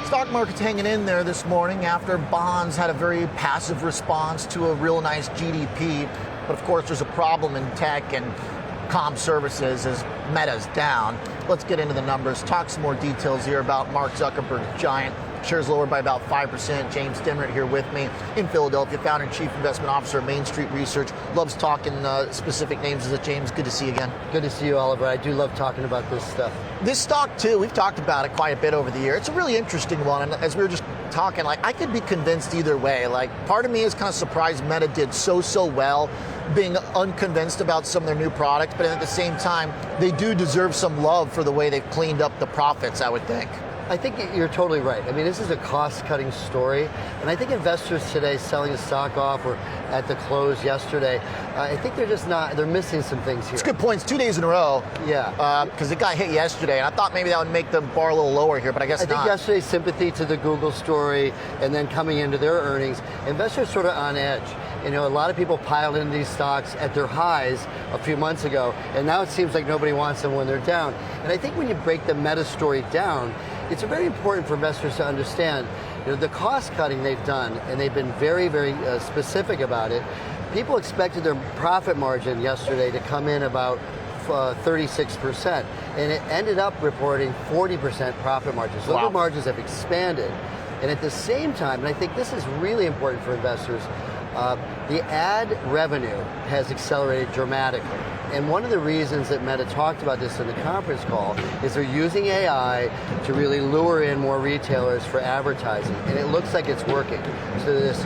Stock market's hanging in there this morning after bonds had a very passive response to a real nice GDP. But of course, there's a problem in tech and comm services as Meta's down. Let's get into the numbers, talk some more details here about Mark Zuckerberg's giant. Shares lower by about 5%. James Dimrit here with me in Philadelphia, founder and chief investment officer of Main Street Research. Loves talking specific names. Is it, James? Good to see you again. Good to see you, Oliver. I do love talking about this stuff. This stock, too, we've talked about it quite a bit over the year. It's a really interesting one, and as we were just talking, I could be convinced either way. Part of me is kind of surprised Meta did so well, being unconvinced about some of their new products, but at the same time, they do deserve some love for the way they've cleaned up the profits, I would think. I think you're totally right. I mean, this is a cost-cutting story, and I think investors today selling the stock off or at the close yesterday, I think they're missing some things here. It's good points. 2 days in a row. Yeah. Because it got hit yesterday, and I thought maybe that would make the bar a little lower here, but I guess not. I think yesterday's sympathy to the Google story and then coming into their earnings, investors sort of on edge. You know, a lot of people piled into these stocks at their highs a few months ago, and now it seems like nobody wants them when they're down. And I think when you break the Meta story down, it's very important for investors to understand, you know, the cost cutting they've done, and they've been very specific about it. People expected their profit margin yesterday to come in about 36%, and it ended up reporting 40% profit margins. So the margins have expanded, and at the same time, and I think this is really important for investors, the ad revenue has accelerated dramatically. And one of the reasons that Meta talked about this in the conference call is they're using AI to really lure in more retailers for advertising. And it looks like it's working. So this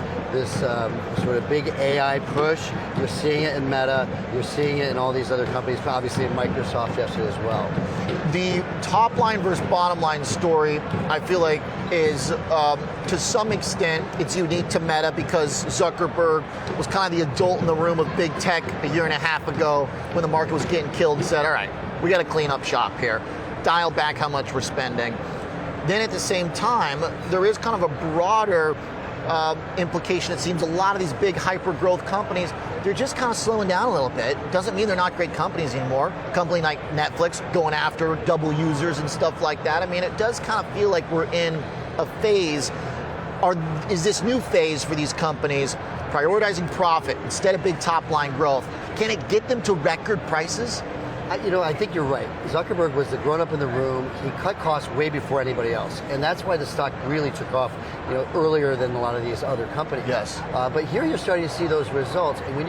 sort of big AI push, you're seeing it in Meta, you're seeing it in all these other companies, obviously in Microsoft yesterday as well. The top line versus bottom line story, I feel like, is to some extent, it's unique to Meta because Zuckerberg was kind of the adult in the room of big tech a year and a half ago when the market was getting killed and said, all right, we got to clean up shop here, dial back how much we're spending. Then at the same time, there is kind of a broader implication. It seems a lot of these big hyper-growth companies, they're just kind of slowing down a little bit. Doesn't mean they're not great companies anymore. A company like Netflix going after double users and stuff like that. I mean, it does kind of feel like we're in a phase, or is this new phase for these companies prioritizing profit instead of big top-line growth? Can it get them to record prices? I think you're right. Zuckerberg was the grown-up in the room. He cut costs way before anybody else, and that's why the stock really took off, earlier than a lot of these other companies. Yes. But here you're starting to see those results, and when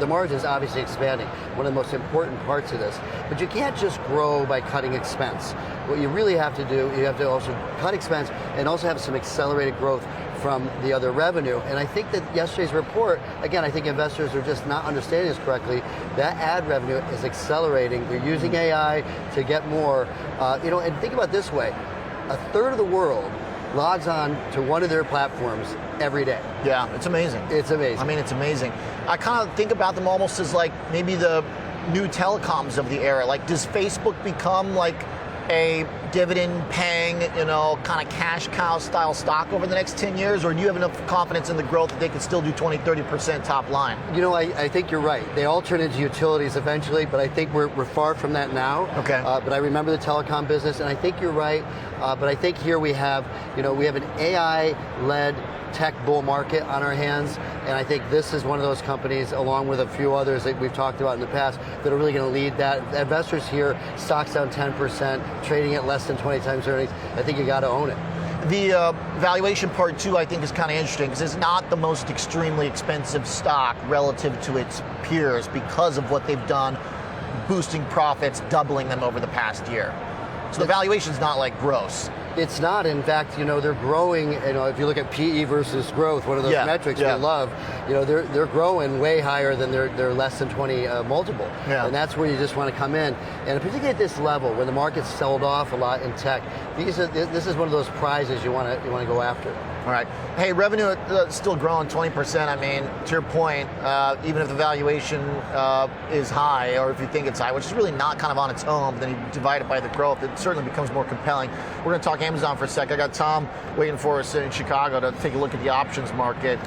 the margin's obviously expanding, one of the most important parts of this. But you can't just grow by cutting expense. What you really have to do, you have to also cut expense and also have some accelerated growth from the other revenue. And I think that yesterday's report, again, I think investors are just not understanding this correctly. That ad revenue is accelerating. They're using AI to get more. And think about it this way. A third of the world logs on to one of their platforms every day. Yeah, it's amazing. It's amazing. I mean, it's amazing. I kind of think about them almost as like maybe the new telecoms of the era. Like, does Facebook become like a dividend-paying, kind of cash cow style stock over the next 10 years, or do you have enough confidence in the growth that they can still do 20-30% top line? I think you're right. They all turn into utilities eventually, but I think we're far from that now. Okay. But I remember the telecom business, and I think you're right. But I think here we have an AI-led tech bull market on our hands, and I think this is one of those companies, along with a few others that we've talked about in the past, that are really going to lead that. Investors here, stocks down 10%, trading at less than 20 times earnings. I think you got to own it. The valuation part too, I think, is kind of interesting because it's not the most extremely expensive stock relative to its peers because of what they've done, boosting profits, doubling them over the past year. So the valuation's not like gross. It's not. In fact, they're growing. If you look at PE versus growth, one of those metrics we love, they're growing way higher than their less than 20 multiple. Yeah. And that's where you just want to come in. And particularly at this level, where the market's sold off a lot in tech, this is one of those prizes you want to go after. All right. Hey, revenue still growing 20%. I mean, to your point, even if the valuation is high, or if you think it's high, which is really not kind of on its own, but then you divide it by the growth, it certainly becomes more compelling. We're going to talk Amazon for a sec. I got Tom waiting for us in Chicago to take a look at the options market.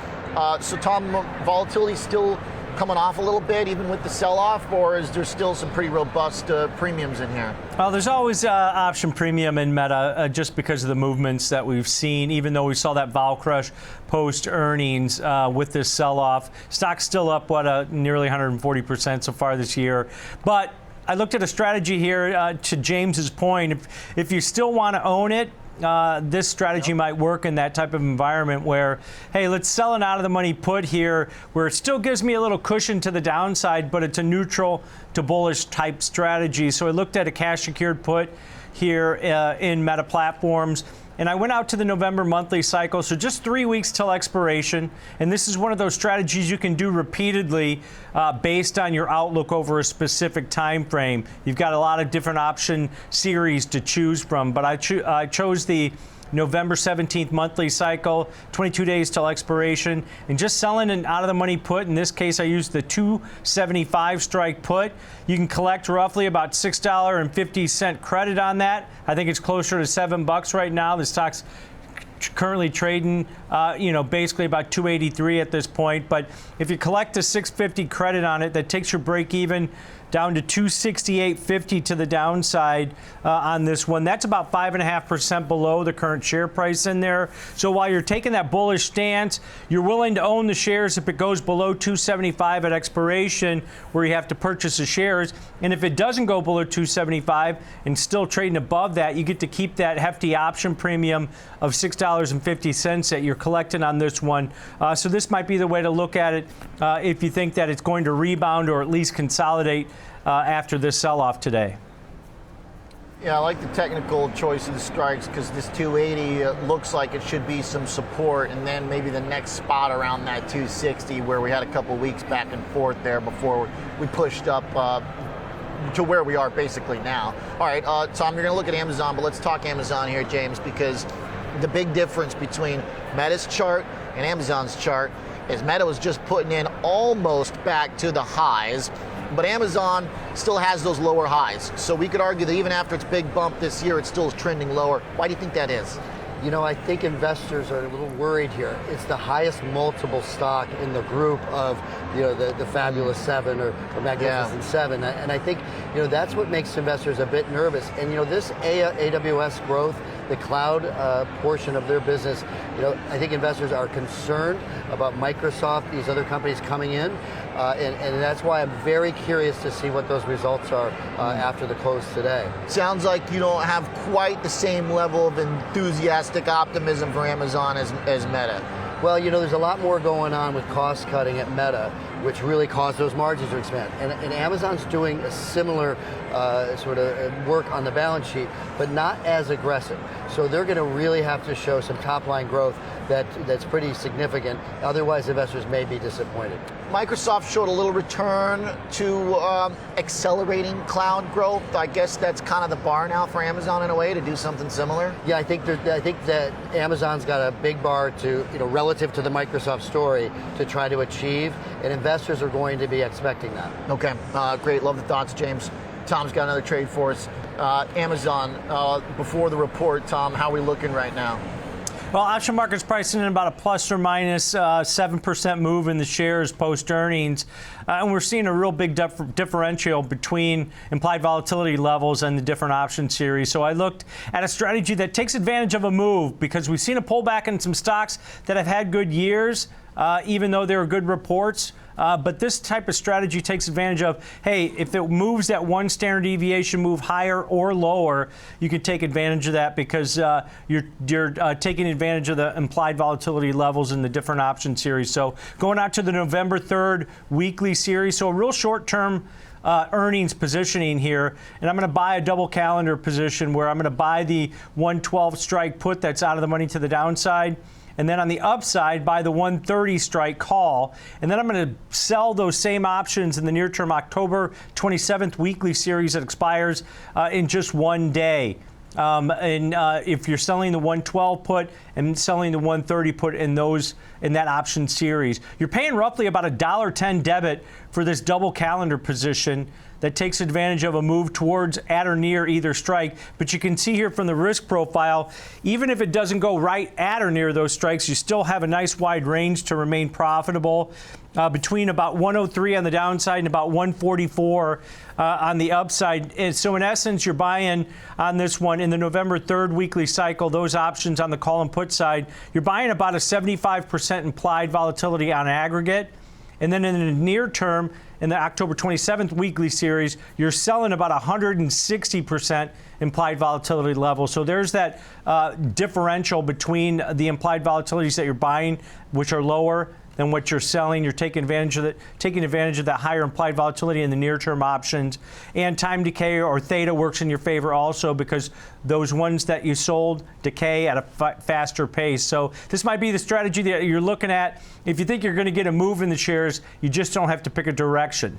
So Tom, volatility still coming off a little bit, even with the sell-off, or is there still some pretty robust premiums in here? Well, there's always option premium in Meta just because of the movements that we've seen, even though we saw that vol crush post-earnings with this sell-off. Stock's still up, nearly 140% so far this year. But I looked at a strategy here to James's point. If you still want to own it, this strategy might work in that type of environment where, hey, let's sell an out-of-the-money put here where it still gives me a little cushion to the downside, but it's a neutral to bullish type strategy. So I looked at a cash-secured put here in Meta Platforms, and I went out to the November monthly cycle, so just 3 weeks till expiration. And this is one of those strategies you can do repeatedly based on your outlook over a specific time frame. You've got a lot of different option series to choose from, but I chose the November 17th monthly cycle, 22 days till expiration, and just selling an out-of-the-money put. In this case, I used the 275 strike put. You can collect roughly about $6.50 credit on that. I think it's closer to $7 right now. The stock's currently trading, basically about 283 at this point. But if you collect the $6.50 credit on it, that takes your break even down to 268.50 to the downside on this one. That's about 5.5% below the current share price in there. So while you're taking that bullish stance, you're willing to own the shares if it goes below 275 at expiration, where you have to purchase the shares. And if it doesn't go below 275 and still trading above that, you get to keep that hefty option premium of $6.50 that you're collecting on this one. So this might be the way to look at it if you think that it's going to rebound or at least consolidate after this sell-off today. Yeah, I like the technical choice of the strikes because this 280 looks like it should be some support, and then maybe the next spot around that 260 where we had a couple weeks back and forth there before we pushed up to where we are basically now. All right, Tom, you're going to look at Amazon, but let's talk Amazon here, James, because the big difference between Meta's chart and Amazon's chart is Meta was just putting in almost back to the highs, but Amazon still has those lower highs. So we could argue that even after its big bump this year, it still is trending lower. Why do you think that is? I think investors are a little worried here. It's the highest multiple stock in the group of, the Fabulous Seven or Magnificent Seven. And I think, that's what makes investors a bit nervous. And, this AWS growth, the cloud portion of their business, I think investors are concerned about Microsoft, these other companies coming in. And that's why I'm very curious to see what those results are after the close today. Sounds like you don't have quite the same level of enthusiastic optimism for Amazon as Meta. Well, there's a lot more going on with cost cutting at Meta, which really caused those margins to expand. And Amazon's doing a similar sort of work on the balance sheet, but not as aggressive. So they're going to really have to show some top line growth that's pretty significant. Otherwise, investors may be disappointed. Microsoft showed a little return to accelerating cloud growth. I guess that's kind of the bar now for Amazon in a way to do something similar. Yeah, I think that Amazon's got a big bar to, relative to the Microsoft story to try to achieve, and investors are going to be expecting that. Okay, great. Love the thoughts, James. Tom's got another trade for us. Amazon, before the report, Tom, how are we looking right now? Well, option market's pricing in about a plus or minus 7% move in the shares post-earnings. And we're seeing a real big differential between implied volatility levels and the different option series. So I looked at a strategy that takes advantage of a move because we've seen a pullback in some stocks that have had good years, even though there are good reports. But this type of strategy takes advantage of, hey, if it moves that one standard deviation move higher or lower, you can take advantage of that because you're taking advantage of the implied volatility levels in the different option series. So going out to the November 3rd weekly series, so a real short-term earnings positioning here, and I'm going to buy a double calendar position where I'm going to buy the 112 strike put that's out of the money to the downside. And then on the upside, buy the 130 strike call. And then I'm going to sell those same options in the near-term October 27th weekly series that expires in just one day. If you're selling the 112 put and selling the 130 put in that option series, you're paying roughly about $1.10 debit for this double calendar position that takes advantage of a move towards at or near either strike. But you can see here from the risk profile, even if it doesn't go right at or near those strikes, you still have a nice wide range to remain profitable. Between about 103 on the downside and about 144 on the upside. And so in essence, you're buying on this one in the November 3rd weekly cycle, those options on the call and put side, you're buying about a 75% implied volatility on aggregate. And then in the near term, in the October 27th weekly series, you're selling about 160% implied volatility level. So there's that differential between the implied volatilities that you're buying, which are lower than what you're selling. You're taking advantage of that higher implied volatility in the near-term options. And time decay or theta works in your favor also, because those ones that you sold decay at a faster pace. So this might be the strategy that you're looking at. If you think you're going to get a move in the shares, you just don't have to pick a direction.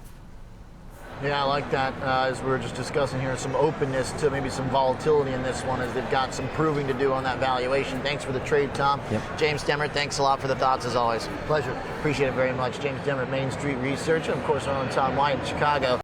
Yeah, I like that. As we were just discussing here, some openness to maybe some volatility in this one, as they've got some proving to do on that valuation. Thanks for the trade, Tom. Yep. James Demmert, thanks a lot for the thoughts as always. Pleasure. Appreciate it very much. James Demmert, Main Street Research, and of course our own Tom White in Chicago.